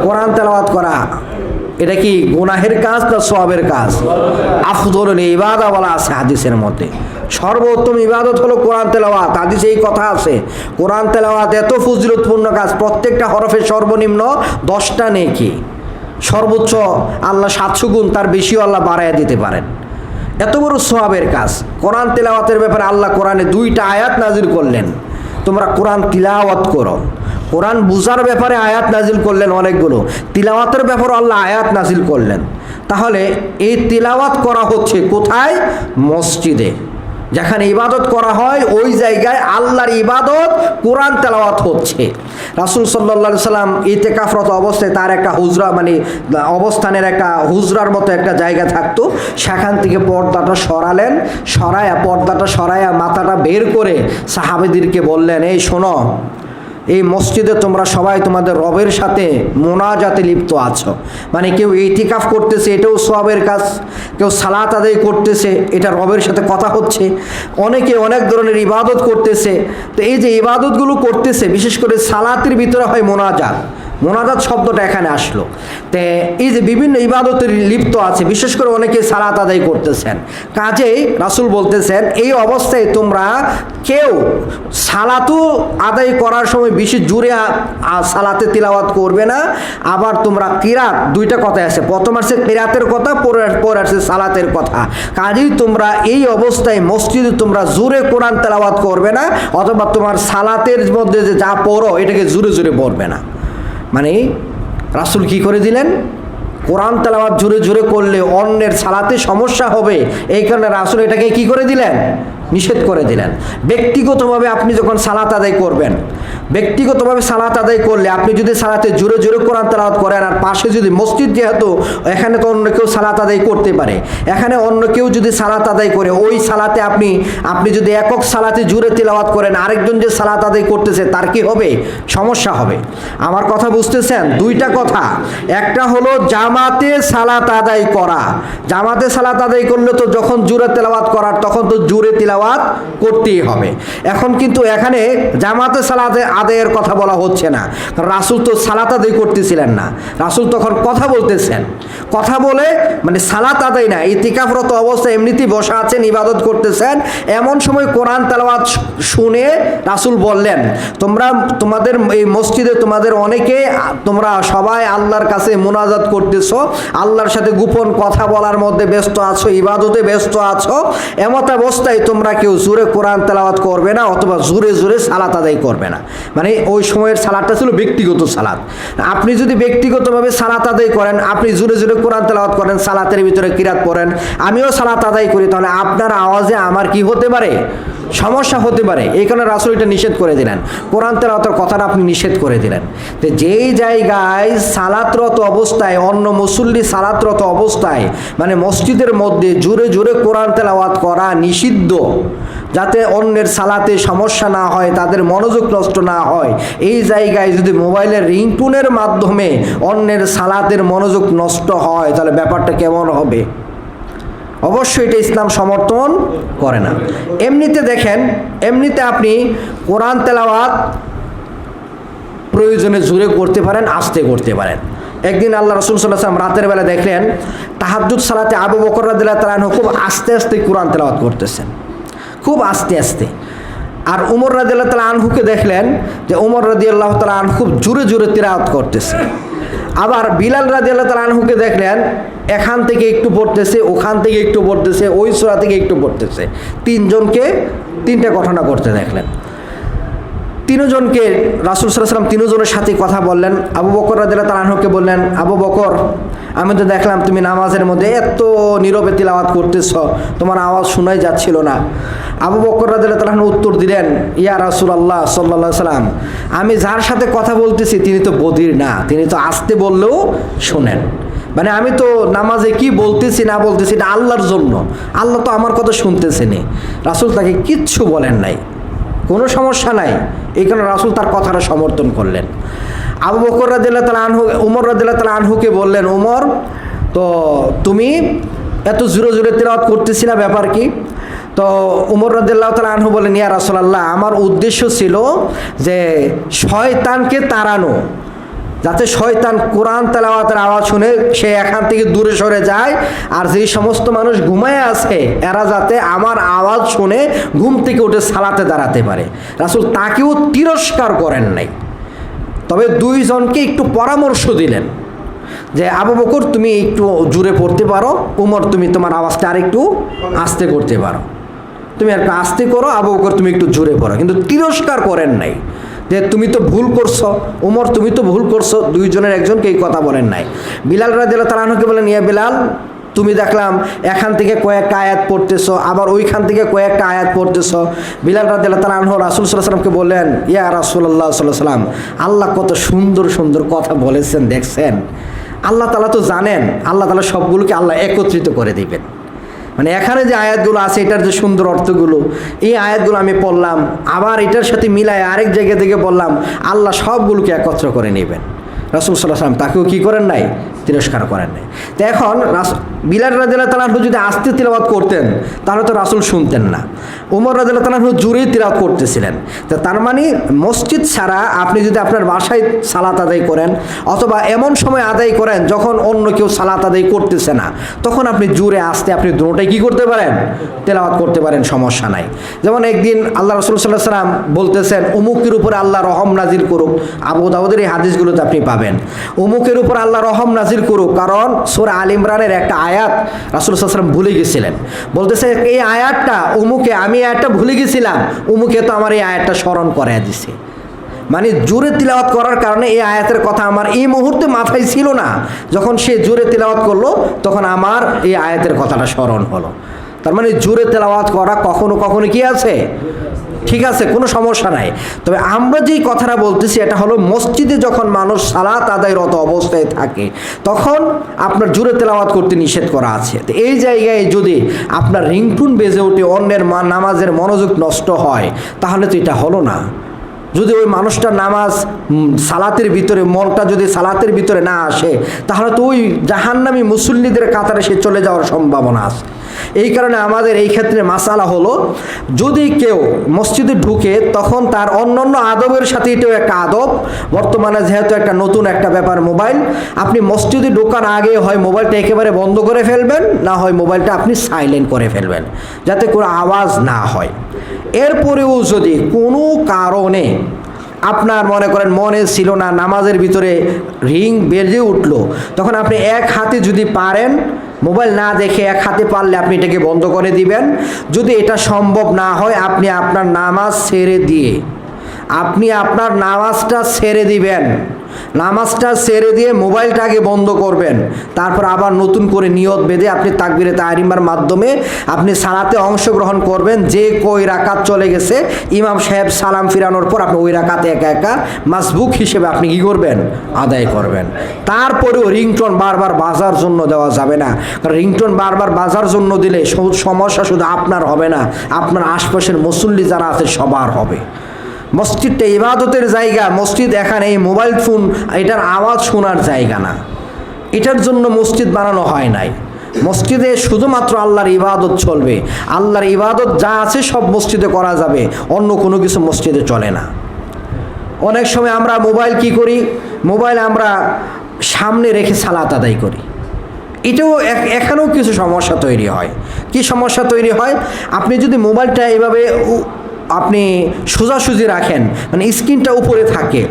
S1: কোরআন তেলাওয়াত করা। এটা কি গুনাহের কাজ না সওয়াবের কাজ? আফদলুল ইবাদা বলা আছে হাদিসের মধ্যে। সর্বোত্তম ইবাদত হলো কোরআন তেলাওয়াত। হাদিসে এই কথা আছে, কোরআন তেলাওয়াত এত ফজিলতপূর্ণ কাজ, প্রত্যেকটা হরফের সর্বনিম্ন 10টা নেকি, সর্বোচ্চ আল্লাহ 700 গুণ, তার বেশিও আল্লাহ বাড়াইয়া দিতে পারেন। এত বড় সওয়াবের কাজ। কোরআন তেলাওয়াতের ব্যাপারে আল্লাহ কোরআনে 2টা আয়াত নাজিল করলেন, তোমরা কোরআন তিলাওয়াত করো। কোরআন বুঝার ব্যাপারে আয়াত নাজিল করলেন অনেকগুলো, তিলাওয়াতের ব্যাপারে আল্লাহ আয়াত নাজিল করলেন। তাহলে এই তিলাওয়াত করা হচ্ছে কোথায়? মসজিদে। যেখানে ইবাদত করা হয় ওই জায়গায় আল্লাহর ইবাদত, কোরআন তেলাওয়াত হচ্ছে। রাসূল সাল্লাল্লাহু আলাইহি সাল্লাম ইতিকাফরত অবস্থায় তার একটা হুজরা, মানে অবস্থানের একটা হুজরার মতো একটা জায়গা থাকতো, সেখান থেকে পর্দাটা সরালেন, পর্দাটা সরায়া মাথাটা বের করে সাহাবীদেরকে বললেন, এই শোনো, এই মসজিদে তোমরা সবাই তোমাদের রবের সাথে মোনাজাতে লিপ্ত আছো। মানে কেউ ইতিকাফ করতেছে, এটাও সওয়াবের কাজ। কেউ সালাত আদায় করতেছে, এটা রবের সাথে কথা হচ্ছে। অনেকে অনেক ধরনের ইবাদত করতেছে। তো এই যে ইবাদতগুলো করতেছে, বিশেষ করে সালাতের ভিতরে হয় মোনাজাত। মোনাজাত শব্দটা এখানে আসলো। তে এই যে বিভিন্ন ইবাদতের লিপ্ত আছে, বিশেষ করে অনেকে সালাত আদায় করতেছেন। কাজেই রাসূল বলতেছেন এই অবস্থায় তোমরা কেউ সালাতও আদায় করার সময় বেশি জোরে সালাতে তিলাওয়াত করবে না। আবার তোমরা কিরাত, দুইটা কথা আছে, প্রথম আসছে কিরাতের কথা, পরে আসছে সালাতের কথা। কাজেই তোমরা এই অবস্থায় মসজিদে তোমরা জোরে কোরআন তেলাওয়াত করবে না, অথবা তোমার সালাতের মধ্যে যে যা পড়ো এটাকে জোরে জোরে পড়বে না। মানে রাসূল কি করে দিলেন, কোরআন তেলাওয়াত জোরে জোরে করলে অন্যের সালাতে সমস্যা হবে, এই কারণে রাসূল এটাকে কি করে দিলেন, নিষেধ করে দিলেন। ব্যক্তিগতভাবে আপনি যখন সালাত আদায় করবেন, ব্যক্তিগতভাবে সালাত আদায় করলে আপনি যদি সালাতে জোরে জোরে কোরআন তেলাওয়াত করেন, আর পাশে যদি মসজিদ, যেহেতু এখানে তো অন্য কেউ সালাত আদায় করতে পারে, এখানে অন্য কেউ যদি সালাত আদায় করে, ওই সালাতে আপনি যদি একক সালাতে জোরে তেলাওয়াত করেন, আরেকজন যে সালাত আদায় করতেছে তার কি হবে, সমস্যা হবে। আমার কথা বুঝতেছেন? দুইটা কথা, একটা হলো জামাতে সালাত আদায় করা। জামাতে সালাত আদায় করলে তো যখন জোরে তেলাওয়াত করার, তখন তো জোরে তেলাওয়াত করতেই হবে। এখন কিন্তু এখানে জামাতে সালাত আদায়ের কথা বলা হচ্ছে না, কারণ রাসূল তো সালাত আদায় করতেছিলেন না, রাসূল তখন কথা বলতেছেন। কথা বলে মানে সালাত আদায় না, ইতিকাফরত অবস্থায় এমনিতেই বসা আছেন, ইবাদত করতেছেন, এমন সময় কোরআন তেলাওয়াত শুনে রাসূল বললেন, তোমাদের এই মসজিদে তোমাদের অনেকে, তোমরা সবাই আল্লাহর কাছে মোনাজাত করতেছো, আল্লাহর সাথে গোপন কথা বলার মধ্যে ব্যস্ত আছো, ইবাদতে ব্যস্ত আছো। এমত অবস্থায় তোমরা কেউ জোরে কোরআন তেলাওয়াত করবে না, অথবা জোরে জোরে সালাত আদায় করবে না। মানে ওই সময়ের সালাতটা ছিল ব্যক্তিগত সালাত। আপনি যদি ব্যক্তিগতভাবে সালাত আদায় করেন, আপনি জোরে জোরে কোরআন তেলাওয়াত করেন, সালাতের ভিতরে কিরাত পড়েন, আমিও সালাত আদায় করি, তাহলে আপনার আওয়াজে আমার কি হতে পারে, সমস্যা হতে পারে। এই কারণে রাসূল এটা নিষেধ করে দিলেন, কোরআন তেলাওয়াতের কথাটা আপনি নিষেধ করে দিলেন। তো যেই জায়গায় সালাতরত অবস্থায়, অন্য মুসল্লি সালাতরত অবস্থায়, মানে মসজিদের মধ্যে জোরে জোরে কোরআন তেলাওয়াত করা নিষিদ্ধ, যাতে অন্যের সালাতে সমস্যা না হয়, তাদের মনোযোগ নষ্ট না হয়, এই জায়গায় যদি মোবাইলের রিংটোনের মাধ্যমে অন্যের সালাতের মনোযোগ নষ্ট হয়, তাহলে ব্যাপারটা কেমন হবে? অবশ্যই এটা ইসলাম সমর্থন করে না। এমনিতে দেখেন, এমনিতে আপনি কোরআন তেলাওয়াত প্রয়োজনে জোরে করতে পারেন, আস্তে করতে পারেন। একদিন আল্লাহ রাসূল সাল্লাল্লাহু আলাইহি ওয়াসাল্লাম রাতের বেলা দেখলেন তাহাজ্জুদ সালাতে আবু বকর রাদিয়াল্লাহু তাআলা আনহু খুব আস্তে আস্তে কোরআন তেলাওয়াত করতেছেন, খুব আস্তে আস্তে। আর উমর রাদিয়াল্লাহু তাআলা আনহুকে দেখলেন যে উমর রাদিয়াল্লাহু তাআলা আনহু খুব জোরে জোরে তেলাওয়াত করতেছে। আবার বিলাল রাদিয়াল্লাহু তাআলা আনহুকে দেখলেন এখান থেকে একটু পড়তেছে, ওখান থেকে একটু পড়তেছে, ওই সূরা থেকে একটু পড়তেছে। তিনজনকে তিনটা ঘটনা করতে দেখলেন। তিনজনকে রাসূল সাল্লাল্লাহু আলাইহি ওয়াসাল্লাম তিনজনের সাথে কথা বললেন। আবু বকর রাদিয়াল্লাহু তাআলা আনহুকে বললেন, আবু বকর, আমি তো দেখলাম তুমি নামাজের মধ্যে এত নীরবে তিলাওয়াত করতেছ, তোমার আওয়াজ শোনাই যাচ্ছিল না। আবু বকর রাদিয়াল্লাহু তাআলা আনহু উত্তর দিলেন, ইয়া রাসূলুল্লাহ সাল্লাল্লাহু আলাইহি ওয়াসাল্লাম, আমি যার সাথে কথা বলতেছি তিনি তো বধির না, তিনি তো আস্তে বললেও শোনেন। মানে আমি তো নামাজে কি বলতেছি না বলতেছি এটা আল্লাহর জন্য, আল্লাহ তো আমার কথা শুনতেছেনি। রাসূল তাকে কিচ্ছু বলেন নাই, কোনো সমস্যা নাই। এই কারণে রাসূল তার কথাটা সমর্থন করলেন। আবু বকর রাদিয়াল্লাহু তাআলা আনহু উমর রাদিয়াল্লাহু তাআলা আনহুকে বললেন, উমর, তো তুমি এত জোরে জোরে তিলাওয়াত করতেছিলা, ব্যাপার কি? তো উমর রাদিয়াল্লাহু তাআলা আনহু বলেন, ইয়া রাসূলুল্লাহ, আমার উদ্দেশ্য ছিল যে শয়তানকে তাড়ানো, যাতে শয়তান কোরআন তেলাওয়াতের আওয়াজ শুনে সে এখান থেকে দূরে সরে যায়, আর যে সমস্ত মানুষ ঘুমায় আছে এরা যাতে আমার আওয়াজ শুনে ঘুম থেকে উঠে সালাতে দাঁড়াতে পারে। রাসূল তাকেও তিরস্কার করেন নাই, তবে দুইজনকে একটু পরামর্শ দিলেন যে আবু বকর তুমি একটু জোরে পড়তে পারো, উমর তুমি তোমার আওয়াজটা আর একটু আস্তে করতে পারো, তুমি একটু আস্তে করো, আবু বকর তুমি একটু জোরে পড়ো। কিন্তু তিরস্কার করেন নাই যে তুমি তো ভুল করছো, উমর তুমি তো ভুল করছো, দুইজনের একজনকে এই কথা বলেন নাই। বিলাল রাদিয়াল্লাহু তাআলা আনহুকে বলেন, ইয়া বিলাল, তুমি দেখলাম এখান থেকে কয়েকটা আয়াত পড়তেছো, আবার ওইখান থেকে কয়েকটা আয়াত পড়তেছো। বিলাল রাদিয়াল্লাহু তাআলা আনহু রাসূল সাল্লাল্লাহু আলাইহি ওয়াসাল্লামকে বললেন, ইয়া রাসূলুল্লাহ সাল্লাল্লাহু আলাইহি ওয়াসাল্লাম, আল্লাহ কত সুন্দর সুন্দর কথা বলেছেন দেখছেন। আল্লাহ তাআলা তো জানেন, আল্লাহ তাআলা সবগুলোকে আল্লাহ একত্রিত করে দিবেন। মানে এখানে যে আয়াতগুলো আছে এটার যে সুন্দর অর্থগুলো, এই আয়াতগুলো আমি পড়লাম, আবার এটার সাথে মিলায় আরেক জায়গা থেকে বললাম, আল্লাহ সবগুলোকে একত্র করে নেবেন। রাসূল সাল্লাল্লাহু আলাইহি ওয়াসাল্লাম তাকেও কী করেন নাই? তিরস্কার করেন নাই। তো এখন বিলাল রাদিয়াল্লাহু তাআলা আনহু যদি আস্তে তিলাওয়াত করতেন তাহলে তো রাসূল শুনতেন না। ওমর রাদিয়াল্লাহু তাআলা আনহু জোরে তিলাওয়াত করতেছিলেন। তো তার মানে মসজিদ ছাড়া আপনি যদি আপনার বাসায় সালাত আদায় করেন অথবা এমন সময় আদায় করেন যখন অন্য কেউ সালাত আদায় করতেছে না, তখন আপনি জোরে আস্তে আপনি দুটোটাই কী করতে পারেন? তেলাওয়াত করতে পারেন, সমস্যা নাই। যেমন একদিন আল্লাহ রাসূল সাল্লাল্লাহু আলাইহি ওয়াসাল্লাম বলতেছেন, অমুকের উপরে আল্লাহ রহম নাজিল করুক। আবু দাউদের এই হাদিসগুলোতে আপনি পাবেন, অমুকের উপর আল্লাহ রহম নাজিল করুক, কারণ সূরা আল ইমরানের একটা আয়াত রাসূল সাল্লাল্লাহু আলাইহি ওয়াসাল্লাম ভুলে গেছিলেন। বলতেছে এই আয়াতটা অমুকে, আমি আয়াতটা ভুলে গেছিলাম, অমুকে তো আমার এই আয়াতটা স্মরণ করায় দিছে। মানে জোরে তিলাওয়াত করার কারণে এই আয়াতের কথা আমার এই মুহূর্তে মাথায় ছিল না, যখন সে জোরে তিলাওয়াত করলো তখন আমার এই আয়াতের কথাটা স্মরণ হলো। তার মানে জোরে তেলাওয়াত করা কখনো কখনো কি আছে? ঠিক আছে, কোনো সমস্যা নাই। তবে আমরা যেই কথাটা বলতেছি এটা হলো মসজিদে যখন মানুষ সালাত আদায়রত অবস্থায় থাকে তখন আপনার জোরে তেলাওয়াত করতে নিষেধ করা আছে। তো এই জায়গায় যদি আপনার রিংটুন বেজে ওঠে, অন্যের নামাজের মনোযোগ নষ্ট হয়, তাহলে তো এটা হলো না। যদি ওই মানুষটার নামাজ সালাতের ভিতরে, মনটা যদি সালাতের ভিতরে না আসে, তাহলে তো ওই জাহান্নামী মুসল্লিদের কাতারে সে চলে যাওয়ার সম্ভাবনা আছে। এই কারণে আমাদের এই ক্ষেত্রে মাসালা হলো, যদি কেউ মসজিদে ঢুকে তখন তার অন্যান্য আদবের সাথে এটাও একটা আদব। বর্তমানে যেহেতু একটা নতুন একটা ব্যাপার মোবাইল, আপনি মসজিদে ঢোকার আগে হয় মোবাইলটা একেবারে বন্ধ করে ফেলবেন, না হয় মোবাইলটা আপনি সাইলেন্ট করে ফেলবেন যাতে কোনো আওয়াজ না হয়। এরপরেও যদি কোনো কারণে আপনার মনে করেন মনে ছিল না, নামাজের ভিতরে রিং বেজে উঠলো, তখন আপনি এক হাতে যদি পারেন মোবাইল না দেখে এক হাতে পারলে আপনি এটাকে বন্ধ করে দিবেন। যদি এটা সম্ভব না হয় আপনি আপনার নামাজ ছেড়ে দিয়ে আপনার নামাজটা ছেড়ে দিবেন। নামাজটা ছেড়ে দিয়ে মোবাইলটাকে বন্ধ করবেন, তারপর আবার নতুন করে নিয়ত বেঁধে আপনি তাকবীরে তাহরিমার মাধ্যমে আপনি সালাতে অংশগ্রহণ করবেন। যে কই রাকাত চলে গেছে ইমাম সাহেব সালাম ফিরানোর পর আপনি ওই রাকাতে একা একা মাসবুক হিসেবে আপনি কী করবেন? আদায় করবেন। তারপরেও রিংটোন বারবার বাজার জন্য দেওয়া যাবে না, কারণ রিংটোন বারবার বাজার জন্য দিলে সমস্যা শুধু আপনার হবে না, আপনার আশপাশের মুসল্লি যারা আছে সবার হবে। মসজিদটা ইবাদতের জায়গা, মসজিদ এখানে এই মোবাইল ফোন এটার আওয়াজ শোনার জায়গা না। এটার জন্য মসজিদ বানানো হয় নাই। মসজিদে শুধুমাত্র আল্লাহর ইবাদত চলবে, আল্লাহর ইবাদত যা আছে সব মসজিদে করা যাবে, অন্য কোনো কিছু মসজিদে চলে না। অনেক সময় আমরা মোবাইল কি করি, মোবাইল আমরা সামনে রেখে সালাত আদায় করি। এটাও এখানেও কিছু সমস্যা তৈরি হয়। কি সমস্যা তৈরি হয়? আপনি যদি মোবাইলটা এভাবে আপনি সোজাসুজি রাখেন, মানে স্ক্রিনটা উপরে থাকে,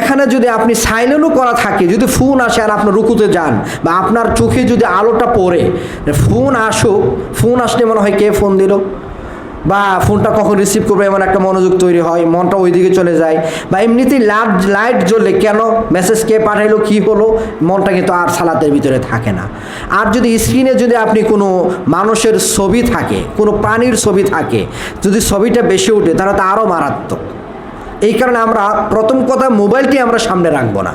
S1: এখানে যদি আপনি সাইলেন্টও করা থাকে, যদি ফোন আসে আর আপনার রুকুতে যান বা আপনার চোখে যদি আলোটা পড়ে, ফোন আসুক, ফোন আসলে মনে হয় কে ফোন দিল বা ফোনটা কখন রিসিভ করবে এমন একটা মনোযোগ তৈরি হয়, মনটা ওই দিকে চলে যায়। বা এমনিতেই লাইট জ্বললে কেন, মেসেজ কে পাঠাইলো, কী হলো, মনটা কিন্তু আর সালাতের ভিতরে থাকে না। আর যদি স্ক্রিনে যদি আপনি কোনো মানুষের ছবি থাকে, কোনো প্রাণীর ছবি থাকে, যদি ছবিটা বেশি ওঠে তাহলে তো আরও মারাত্মক। এই কারণে আমরা প্রথম কথা মোবাইলটি আমরা সামনে রাখবো না,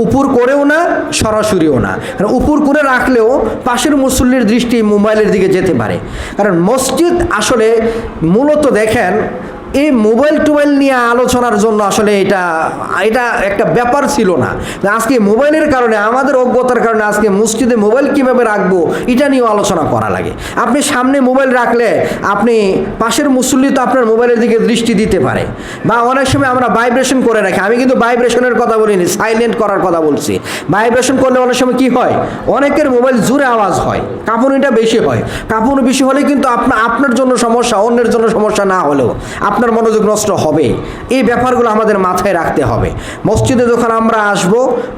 S1: উপর করেও না, সরাসরিও না। কারণ উপর করে রাখলেও পাশের মুসল্লির দৃষ্টি মোবাইলের দিকে যেতে পারে। কারণ মসজিদ আসলে মূলত দেখেন এই মোবাইল টোবাইল নিয়ে আলোচনার জন্য আসলে এটা একটা ব্যাপার ছিল না। আজকে মোবাইলের কারণে, আমাদের অজ্ঞতার কারণে আজকে মসজিদে মোবাইল কীভাবে রাখবো এটা নিয়েও আলোচনা করা লাগে। আপনি সামনে মোবাইল রাখলে আপনি পাশের মুসল্লি তো আপনার মোবাইলের দিকে দৃষ্টি দিতে পারে। বা অনেক সময় আমরা ভাইব্রেশন করে রাখি, আমি কিন্তু ভাইব্রেশনের কথা বলিনি, সাইলেন্ট করার কথা বলছি। ভাইব্রেশন করলে অনেক সময় কি হয়, অনেকের মোবাইল জোরে আওয়াজ হয়, কাঁপুনিটা বেশি হয়। কাঁপুনি বেশি হলে কিন্তু আপনার জন্য সমস্যা, অন্যের জন্য সমস্যা না হলেও আপনার মনোযোগ নষ্ট হবে। এই ব্যাপারগুলো আমাদের মাথায় রাখতে হবে। মসজিদে যখন আমরা আসব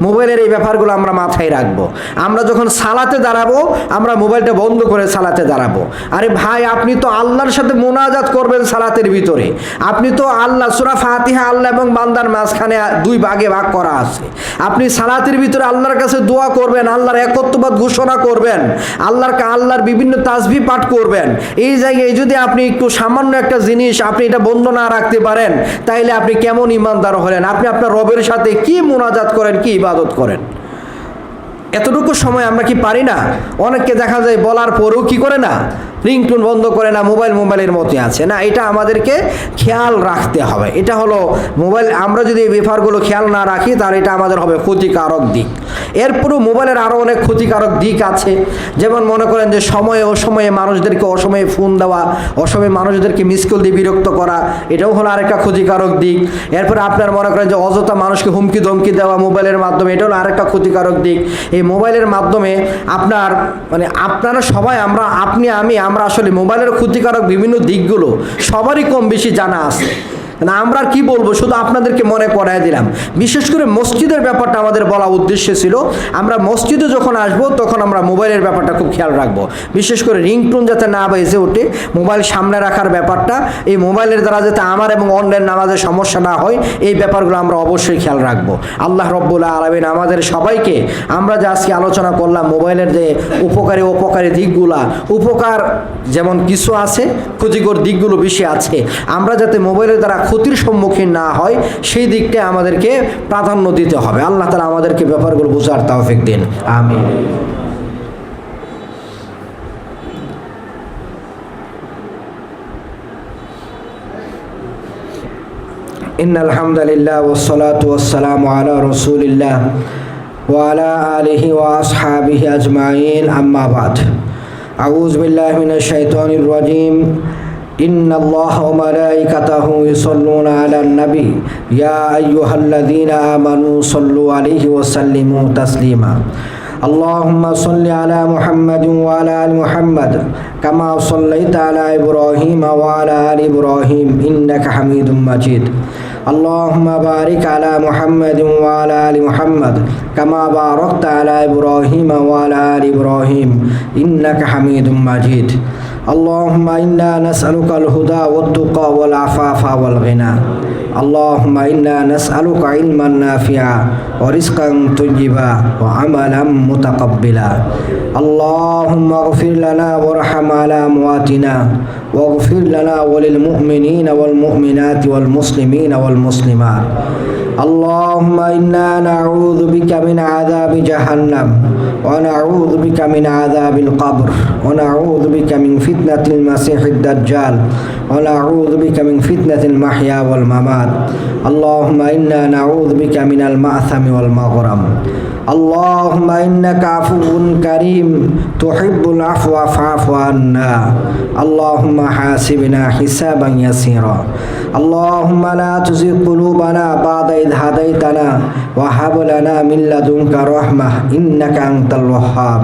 S1: মোবাইলের এই ব্যাপারগুলো আমরা মাথায় রাখবো। আমরা যখন সালাতে দাঁড়াবো আমরা মোবাইলটা বন্ধ করে সালাতে দাঁড়াবো। আরে ভাই, আপনি তো আল্লাহর সাথে মোনাজাত করবেন সালাতের ভিতরে, আপনি তো আল্লাহ, সূরা ফাতিহা আল্লাহ এবং বান্দার মাঝখানে দুই ভাগে ভাগ করা আছে। আপনি সালাতের ভিতরে আল্লাহর কাছে দোয়া করবেন, আল্লাহর একত্ববাদ ঘোষণা করবেন, আল্লাহর বিভিন্ন তাসবিহ পাঠ করবেন। এই জায়গায় যদি আপনি একটু সামান্য একটা জিনিস আপনি এটা বন্ধ না রাখতে পারেন, তাইলে আপনি কেমন ইমানদার হলেন? আপনি আপনার রবের সাথে কি মুনাজাত করেন, কি ইবাদত করেন? এতটুকু সময় আমরা কি পারি না? অনেককে দেখা যায় বলার পরেও কি করে না, রিংটোন বন্ধ করে না, মোবাইলের মতোই আছে না। এটা আমাদেরকে খেয়াল রাখতে হবে। এটা হলো মোবাইল, আমরা যদি এই ব্যাপারগুলো খেয়াল না রাখি তাহলে এটা আমাদের হবে ক্ষতিকারক দিক। এরপরও মোবাইলের আরও অনেক ক্ষতিকারক দিক আছে, যেমন মনে করেন যে সময়ে অসময়ে মানুষদেরকে অসময়ে ফোন দেওয়া, অসময়ে মানুষদেরকে মিস কল দিয়ে বিরক্ত করা, এটাও হলো আরেকটা ক্ষতিকারক দিক। এরপরে আপনার মনে করেন যে অযথা মানুষকে হুমকি ধমকি দেওয়া মোবাইলের মাধ্যমে, এটা হলো আরেকটা ক্ষতিকারক দিক। এই মোবাইলের মাধ্যমে আপনারা সবাই, আমরা আসলে মোবাইলের ক্ষতিকারক বিভিন্ন দিকগুলো সবারই কম বেশি জানা আছে না। আমরা কি বলবো, শুধু আপনাদেরকে মনে করায় দিলাম। বিশেষ করে মসজিদের ব্যাপারটা আমাদের বলা উদ্দেশ্য ছিল। আমরা মসজিদে যখন আসবো তখন আমরা মোবাইলের ব্যাপারটা খুব খেয়াল রাখবো, বিশেষ করে রিংটোন যাতে না বেজে ওঠে, মোবাইল সামনে রাখার ব্যাপারটা, এই মোবাইলের দ্বারা যাতে আমার এবং অন্যের নামাজের সমস্যা না হয়, এই ব্যাপারগুলো আমরা অবশ্যই খেয়াল রাখবো। আল্লাহ রব্বুল আলামিন আমাদের সবাইকে, আমরা যে আজকে আলোচনা করলাম মোবাইলের যে উপকারী দিকগুলা, উপকার যেমন কিছু আছে, ক্ষতিকর দিকগুলো বেশি আছে। আমরা যাতে মোবাইলের দ্বারা ক্ষতির সম্মুখীন না হয় সেই দিকটা আমাদেরকে প্রাধান্য দিতে হবে। আল্লাহ তাআলা আমাদেরকে ব্যাপারগুলো বোঝার তৌফিক দিন, আমিন। ইন্নাল হামদুলিল্লাহ ওয়াসসালাতু ওয়াসসালামু আলা রাসূলিল্লাহ ওয়া আলা আলিহি ওয়া আসহাবিহি আজমাইন, আম্মা বাদ। আউযু বিল্লাহি মিনাশ শাইতানির রাজীম। ইন্নাল্লাহা ওয়া মালাইকাতাহু ইউসাল্লুনা আলান নবী ইয়া আইয়ুহাল্লাযীনা আমানু সাল্লু আলাইহি ওয়া সাল্লিমু তাসলিমা। আল্লাহুম্মা সাল্লি আলা মুহাম্মাদিন ওয়া আলা আলি মুহাম্মাদ কামা সাল্লাইতা আলা ইব্রাহিম ওয়া আলা আলি ইব্রাহিম ইন্নাকা হামিদুম মাজিদ। আল্লাহুম্মা বারিক আলা মুহাম্মাদিন ওয়া আলা আলি মুহাম্মাদ কামা বারাকতা আলা ইব্রাহিম ওয়া আলা আলি ইব্রাহিম ইন্নাকা হামিদুম মাজিদ। আল্লাহুম্মা ইন্না নাসআলুকাল হুদা ওয়াত তুকা ওয়াল আফাফা ওয়াল গিনা। আল্লাহুম্মা ইন্না নাসআলুকা ইলমান নাফিআ ওয়া রিজকান তাইয়্যিবা ওয়া আমালান মুতাকাব্বিলা। আল্লাহুম্মা ইগফির লানা ওয়ারহাম আলা আমওয়াতিনা ওয়াগফির লানা ওয়া লিল মুমিনিনা ওয়াল মুমিনাতি ওয়াল মুসলিমিনা ওয়াল মুসলিমাত। আল্লাহুম্মা ইন্না নাউযু বিকা মিন আযাবি জাহান্নাম ওয়া নাউযু বিকা মিন আযাবিল কবর ওয়া নাউযু বিকা মিন ফিতনাতিল মাসিহিদ দাজ্জাল ওয়া নাউযু বিকা মিন ফিতনাতিল মাহইয়া ওয়াল মামাত। আল্লাহুম্মা ইন্না নাউযু বিকা মিনাল মা'সামি ওয়াল মাগরাম। আল্লাহুম্মা ইন্নাকা আফুউন কারীম তুহিব্বুল আফওয়া ফা'ফু আন্না। আল্লাহুম্মা হাসিবনা হিসাবান ইয়াসীরা। আল্লাহুম্মা লা তুযিগ কুলুবানা বা'দা ইয হাদাইতানা ওয়া হাব লানা মিন লাদুনকা রাহমাহ ইন্নাকা আনতাল ওয়াহ্হাব।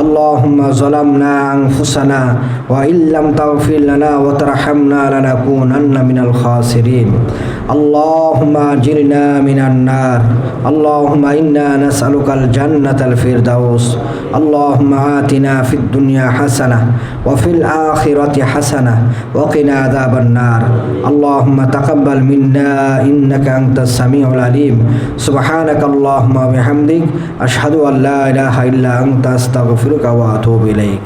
S1: আল্লাহুম্মা যালামনা আনফুসানা ওয়া ইল্লাম তাগফির লানা ওয়া তারহামনা লানাকুনান্না মিনাল খাসিরিন। আল্লাহুম্মা আজিরনা মিনান নার। আল্লাহুম্মা ইন্না নাসআলুকাল জান্নাতাল ফিরদাউস। আল্লাহুম্মা আতিনা ফিদ দুনিয়া হাসানাহ ওয়া ফিল আখিরাতি হাসানাহ ওয়া কিনা আযাবান নার। আল্লাহুম্মা তাকাব্বাল মিন্না ইন্নাকা আনতাস সামিউল আলিম। সুবহানাকাল্লাহুম্মা ওয়া বিহামদিক আশহাদু আল্লা ইলাহা ইল্লা আনতা আস্তাগফিরুকা ওয়া আতুবু ইলাইক।